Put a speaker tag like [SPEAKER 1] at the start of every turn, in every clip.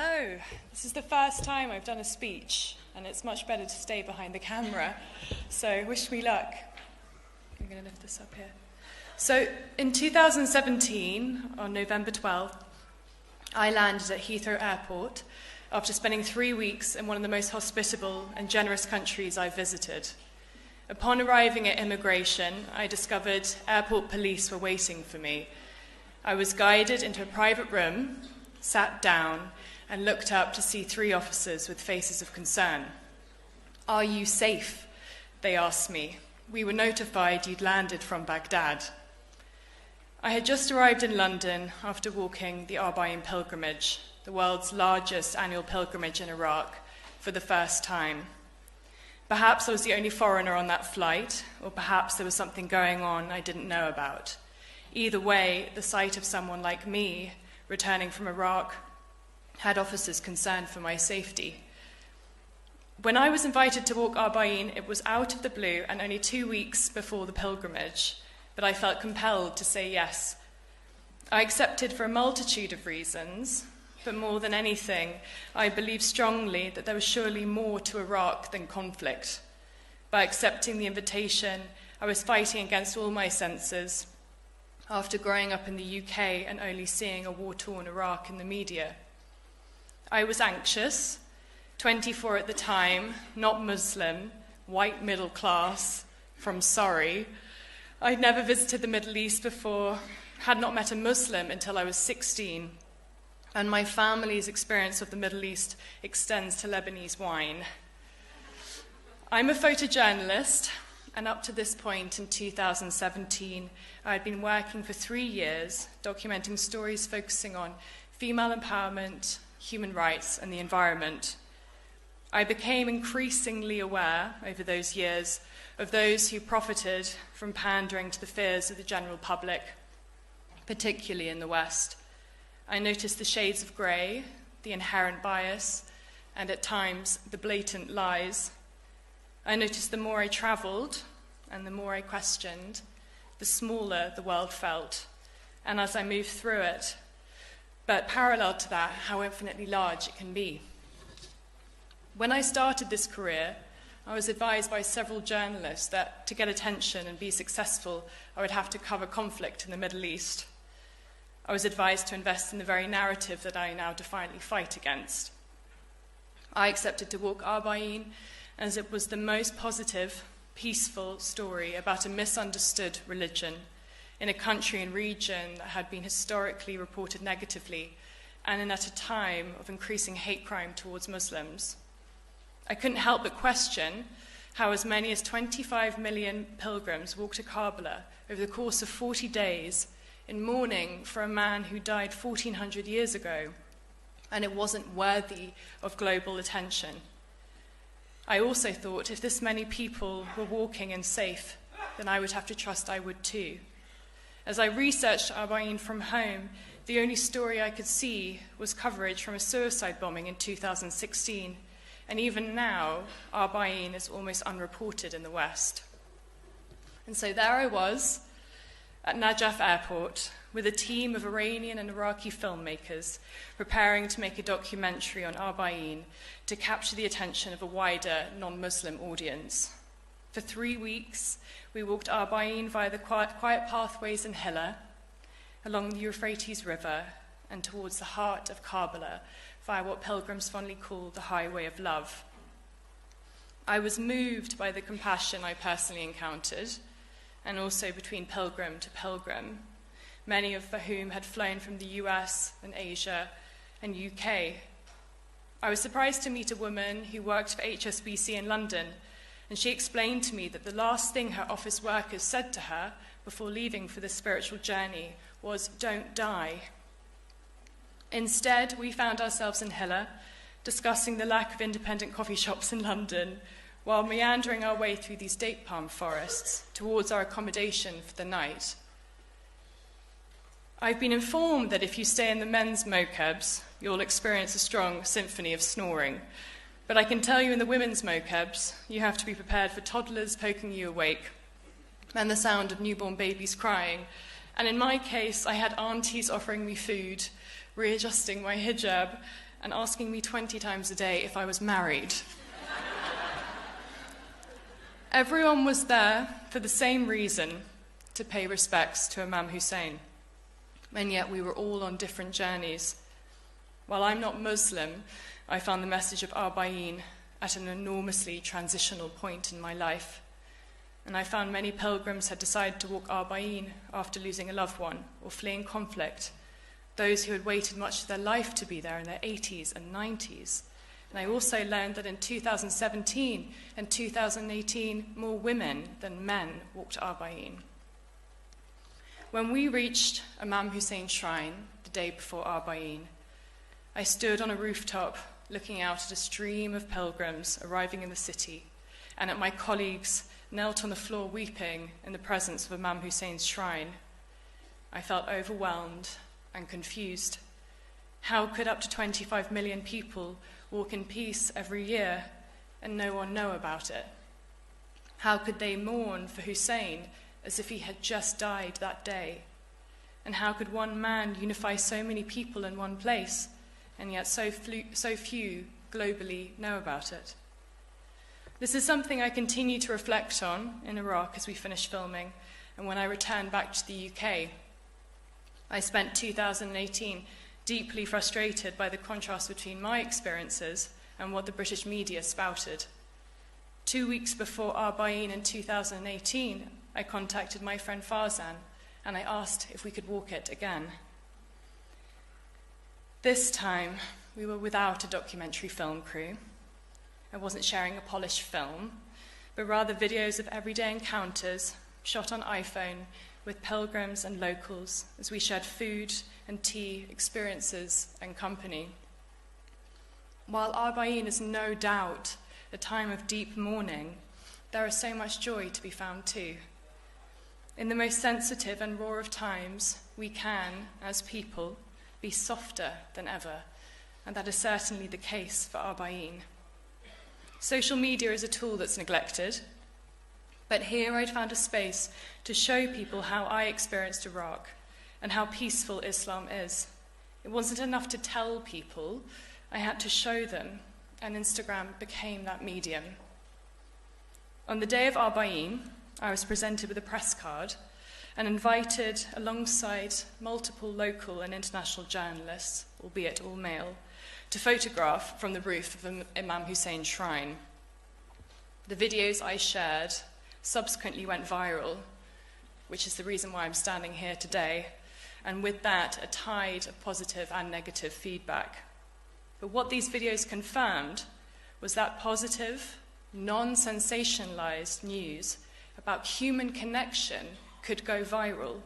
[SPEAKER 1] Hello. This is the first time I've done a speech, and it's much better to stay behind the camera. So wish me luck. I'm going to lift this up here. So in 2017, on November 12th, I landed at Heathrow Airport after spending 3 weeks in one of the most hospitable and generous countries I've visited. Upon arriving at immigration, I discovered airport police were waiting for me. I was guided into a private room, sat down, and looked up to see 3 officers with faces of concern. "Are you safe?" they asked me. "We were notified you'd landed from Baghdad." I had just arrived in London after walking the Arbaeen pilgrimage, the world's largest annual pilgrimage in Iraq, for the first time. Perhaps I was the only foreigner on that flight, or perhaps there was something going on I didn't know about. Either way, the sight of someone like me returning from Iraq had officers concerned for my safety. When I was invited to walk Arbaeen, it was out of the blue and only 2 weeks before the pilgrimage, but I felt compelled to say yes. I accepted for a multitude of reasons, but more than anything, I believed strongly that there was surely more to Iraq than conflict. By accepting the invitation, I was fighting against all my senses, after growing up in the UK and only seeing a war-torn Iraq in the media. I was anxious, 24 at the time, not Muslim, white middle class, from Surrey. I'd never visited the Middle East before, had not met a Muslim until I was 16, and my family's experience of the Middle East extends to Lebanese wine. I'm a photojournalist, and up to this point in 2017, I had been working for 3 years, documenting stories focusing on female empowerment, human rights, and the environment. I became increasingly aware over those years of those who profited from pandering to the fears of the general public, particularly in the West. I noticed the shades of grey, the inherent bias, and at times the blatant lies. I noticed the more I travelled and the more I questioned, the smaller the world felt, and as I moved through it, but parallel to that, how infinitely large it can be. When I started this career, I was advised by several journalists that to get attention and be successful, I would have to cover conflict in the Middle East. I was advised to invest in the very narrative that I now defiantly fight against. I accepted to walk Arbaeen as it was the most positive, peaceful story about a misunderstood religion in a country and region that had been historically reported negatively and at a time of increasing hate crime towards Muslims. I couldn't help but question how as many as 25 million pilgrims walked to Karbala over the course of 40 days in mourning for a man who died 1400 years ago, and it wasn't worthy of global attention. I also thought if this many people were walking and safe, then I would have to trust I would too. As I researched Arbaeen from home, the only story I could see was coverage from a suicide bombing in 2016, and even now, Arbaeen is almost unreported in the West. And so there I was, at Najaf Airport, with a team of Iranian and Iraqi filmmakers preparing to make a documentary on Arbaeen to capture the attention of a wider non-Muslim audience. For 3 weeks, we walked Arbaeen via the quiet pathways in Hilla, along the Euphrates River, and towards the heart of Karbala via what pilgrims fondly call the Highway of Love. I was moved by the compassion I personally encountered, and also between pilgrim to pilgrim, many of whom had flown from the US and Asia and UK. I was surprised to meet a woman who worked for HSBC in London, and she explained to me that the last thing her office workers said to her before leaving for this spiritual journey was, "Don't die." Instead, we found ourselves in Hilla, discussing the lack of independent coffee shops in London, while meandering our way through these date palm forests towards our accommodation for the night. I've been informed that if you stay in the men's mokebs, you'll experience a strong symphony of snoring. But I can tell you in the women's mokebs, you have to be prepared for toddlers poking you awake and the sound of newborn babies crying. And in my case, I had aunties offering me food, readjusting my hijab, and asking me 20 times a day if I was married. Everyone was there for the same reason, to pay respects to Imam Hussein, and yet we were all on different journeys. While I'm not Muslim, I found the message of Arbaeen at an enormously transitional point in my life, and I found many pilgrims had decided to walk Arbaeen after losing a loved one or fleeing conflict, those who had waited much of their life to be there in their 80s and 90s. And I also learned that in 2017 and 2018, more women than men walked Arbaeen. When we reached Imam Hussein's shrine the day before Arbaeen, I stood on a rooftop looking out at a stream of pilgrims arriving in the city, and at my colleagues knelt on the floor weeping in the presence of Imam Hussein's shrine. I felt overwhelmed and confused. How could up to 25 million people walk in peace every year and no one know about it? How could they mourn for Hussein as if he had just died that day? And how could one man unify so many people in one place, and yet so few globally know about it? This is something I continue to reflect on in Iraq as we finish filming, and when I returned back to the UK. I spent 2018 deeply frustrated by the contrast between my experiences and what the British media spouted. 2 weeks before Arbaeen in 2018, I contacted my friend Farzan and I asked if we could walk it again. This time, we were without a documentary film crew. I wasn't sharing a polished film, but rather videos of everyday encounters shot on iPhone with pilgrims and locals as we shared food and tea, experiences and company. While Arbaeen is no doubt a time of deep mourning, there is so much joy to be found too. In the most sensitive and raw of times, we can, as people, be softer than ever, and that is certainly the case for Arbaeen. Social media is a tool that's neglected, but here I'd found a space to show people how I experienced Iraq and how peaceful Islam is. It wasn't enough to tell people, I had to show them, and Instagram became that medium. On the day of Arbaeen, I was presented with a press card and invited alongside multiple local and international journalists, albeit all male, to photograph from the roof of Imam Hussein's shrine. The videos I shared subsequently went viral, which is the reason why I'm standing here today, and with that, a tide of positive and negative feedback. But what these videos confirmed was that positive, non-sensationalized news about human connection could go viral,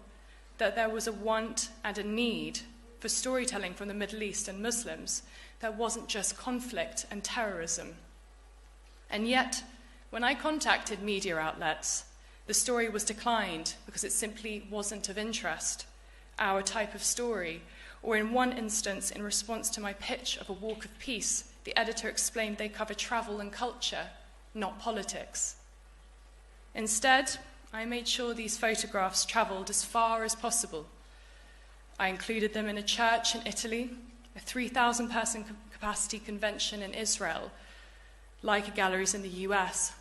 [SPEAKER 1] that there was a want and a need for storytelling from the Middle East and Muslims that wasn't just conflict and terrorism. And yet, when I contacted media outlets, the story was declined because it simply wasn't of interest, our type of story, or in one instance, in response to my pitch of a walk of peace, the editor explained they cover travel and culture, not politics. Instead, I made sure these photographs traveled as far as possible. I included them in a church in Italy, a 3,000-person capacity convention in Israel, Leica galleries in the US,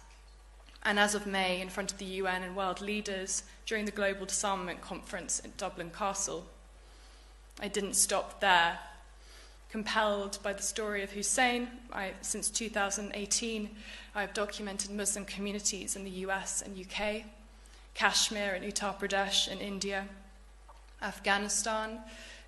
[SPEAKER 1] and as of May, in front of the UN and world leaders during the Global Disarmament Conference at Dublin Castle. I didn't stop there. Compelled by the story of Hussein, since 2018, I've documented Muslim communities in the US and UK, Kashmir and Uttar Pradesh in India, Afghanistan,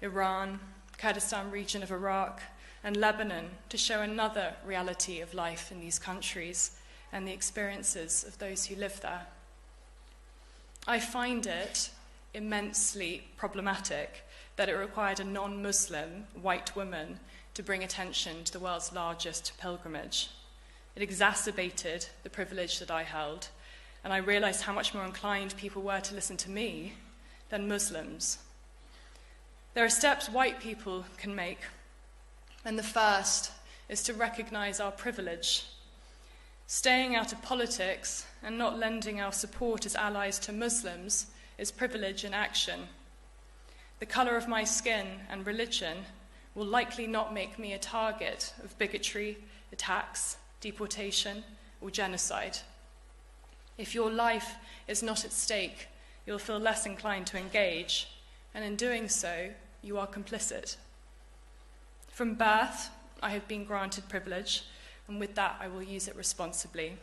[SPEAKER 1] Iran, Kurdistan region of Iraq, and Lebanon to show another reality of life in these countries and the experiences of those who live there. I find it immensely problematic that it required a non-Muslim white woman to bring attention to the world's largest pilgrimage. It exacerbated the privilege that I held, and I realized how much more inclined people were to listen to me than Muslims. There are steps white people can make, and the first is to recognize our privilege. Staying out of politics and not lending our support as allies to Muslims is privilege in action. The color of my skin and religion will likely not make me a target of bigotry, attacks, deportation, or genocide. If your life is not at stake, you'll feel less inclined to engage, and in doing so, you are complicit. From birth, I have been granted privilege, and with that, I will use it responsibly.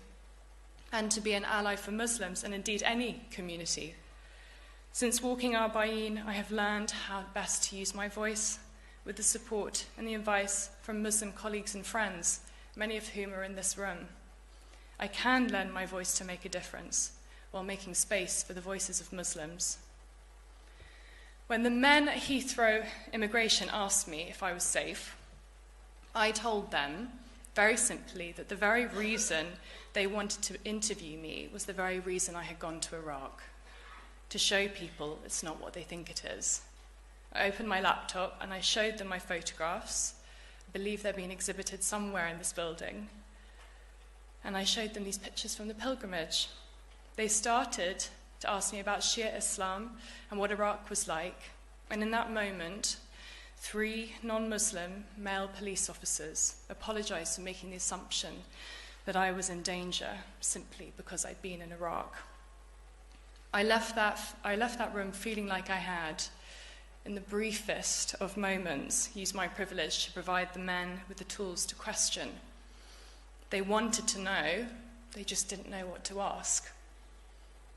[SPEAKER 1] And to be an ally for Muslims, and indeed any community. Since walking Al-Arba'in, I have learned how best to use my voice, with the support and the advice from Muslim colleagues and friends, many of whom are in this room. I can lend my voice to make a difference, while making space for the voices of Muslims. When the men at Heathrow Immigration asked me if I was safe, I told them, very simply, that the very reason they wanted to interview me was the very reason I had gone to Iraq, to show people it's not what they think it is. I opened my laptop and I showed them my photographs. I believe they're being exhibited somewhere in this building. And I showed them these pictures from the pilgrimage. They started to ask me about Shia Islam and what Iraq was like. And in that moment, 3 non-Muslim male police officers apologized for making the assumption that I was in danger simply because I'd been in Iraq. I left that room feeling like I had, in the briefest of moments, used my privilege to provide the men with the tools to question. They wanted to know, they just didn't know what to ask.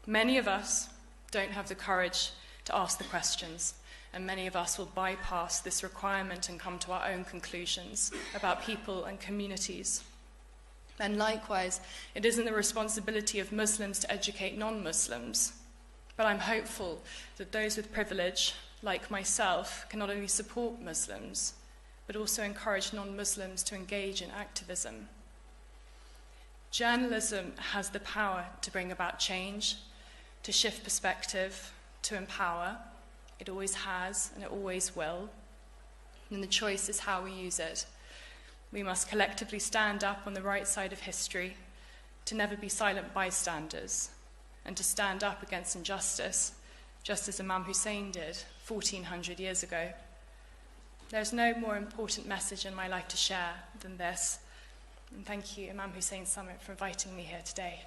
[SPEAKER 1] Many of us don't have the courage to ask the questions, and many of us will bypass this requirement and come to our own conclusions about people and communities. And likewise, it isn't the responsibility of Muslims to educate non-Muslims, but I'm hopeful that those with privilege, like myself, can not only support Muslims, but also encourage non-Muslims to engage in activism. Journalism has the power to bring about change, to shift perspective, to empower. It always has, and it always will. And the choice is how we use it. We must collectively stand up on the right side of history, to never be silent bystanders, and to stand up against injustice, just as Imam Hussein did 1400 years ago. There's no more important message in my life to share than this. And thank you, Imam Hussein Summit, for inviting me here today.